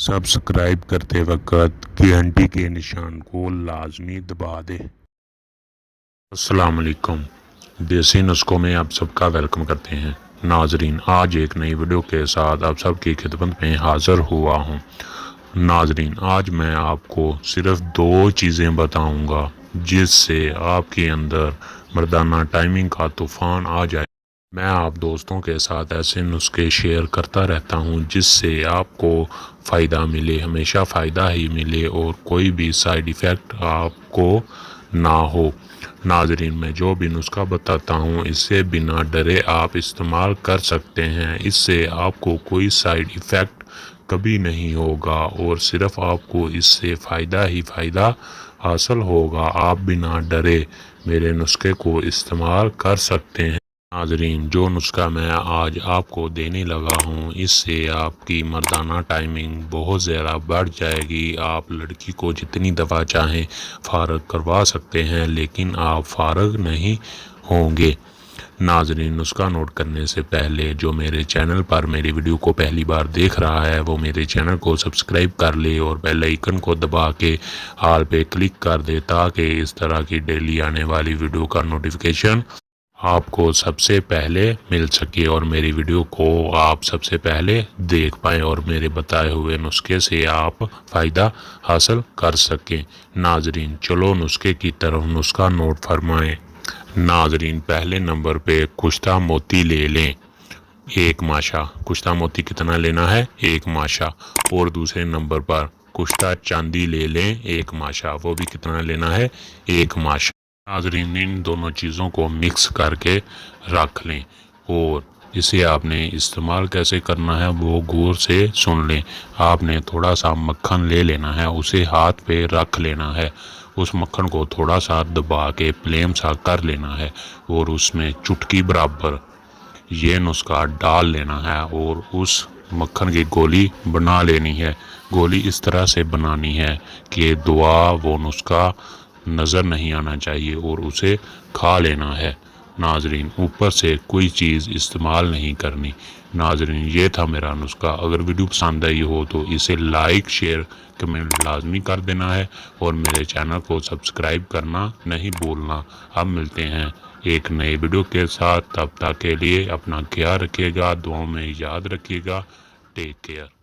Subscribe کرتے وقت گھنٹی کے نشان کو لازمی دبا دیں۔ السلام علیکم، دیسی نسخوں میں آپ سب کا ویلکم کرتے ہیں۔ ناظرین، آج ایک نئی ویڈیو کے ساتھ آپ سب کی خدمت میں حاضر ہوا ہوں۔ ناظرین، آج میں آپ کو صرف 2 چیزیں بتاؤں گا جس سے آپ کے اندر مردانہ ٹائمنگ کا طوفان آ جائے۔ میں آپ دوستوں کے ساتھ ایسے نسخے شیئر کرتا رہتا ہوں جس سے آپ کو فائدہ ملے، ہمیشہ فائدہ ہی ملے اور کوئی بھی سائیڈ ایفیکٹ آپ کو نہ ہو۔ ناظرین، میں جو بھی نسخہ بتاتا ہوں اس سے بنا ڈرے آپ استعمال کر سکتے ہیں۔ اس سے آپ کو کوئی سائیڈ ایفیکٹ کبھی نہیں ہوگا اور صرف آپ کو اس سے فائدہ ہی فائدہ حاصل ہوگا۔ آپ بنا ڈرے میرے نسخے کو استعمال کر سکتے ہیں۔ ناظرین، جو نسخہ میں آج آپ کو دینے لگا ہوں اس سے آپ کی مردانہ ٹائمنگ بہت زیادہ بڑھ جائے گی۔ آپ لڑکی کو جتنی دفعہ چاہیں فارغ کروا سکتے ہیں لیکن آپ فارغ نہیں ہوں گے۔ ناظرین، نسخہ نوٹ کرنے سے پہلے جو میرے چینل پر میری ویڈیو کو پہلی بار دیکھ رہا ہے وہ میرے چینل کو سبسکرائب کر لے اور بیل آئیکن کو دبا کے آل پہ کلک کر دے تاکہ اس طرح کی ڈیلی آنے والی ویڈیو کا نوٹیفیکیشن آپ کو سب سے پہلے مل سکے اور میری ویڈیو کو آپ سب سے پہلے دیکھ پائیں اور میرے بتائے ہوئے نسخے سے آپ فائدہ حاصل کر سکیں۔ ناظرین، چلو نسخے کی طرف نسخہ نوٹ فرمائیں۔ ناظرین، پہلے نمبر پہ کشتہ موتی لے لیں 1 ماشا۔ کشتہ موتی کتنا لینا ہے؟ 1 ماشا۔ اور دوسرے نمبر پر کشتہ چاندی لے لیں 1 ماشا، وہ بھی کتنا لینا ہے؟ 1 ماشا۔ ناظرین، ان دونوں چیزوں کو مکس کر کے رکھ لیں اور اسے آپ نے استعمال کیسے کرنا ہے وہ غور سے سن لیں۔ آپ نے تھوڑا سا مکھن لے لینا ہے، اسے ہاتھ پہ رکھ لینا ہے، اس مکھن کو تھوڑا سا دبا کے پلیم سا کر لینا ہے اور اس میں چٹکی برابر یہ نسخہ ڈال لینا ہے اور اس مکھن کی گولی بنا لینی ہے۔ گولی اس طرح سے بنانی ہے کہ دعا وہ نسخہ نظر نہیں آنا چاہیے اور اسے کھا لینا ہے۔ ناظرین، اوپر سے کوئی چیز استعمال نہیں کرنی۔ ناظرین، یہ تھا میرا نسخہ۔ اگر ویڈیو پسند آئی ہو تو اسے لائک، شیئر، کمنٹ لازمی کر دینا ہے اور میرے چینل کو سبسکرائب کرنا نہیں بھولنا۔ اب ملتے ہیں ایک نئے ویڈیو کے ساتھ، تب تک کے لیے اپنا خیال رکھیے گا، دعاؤں میں یاد رکھیے گا۔ Take care.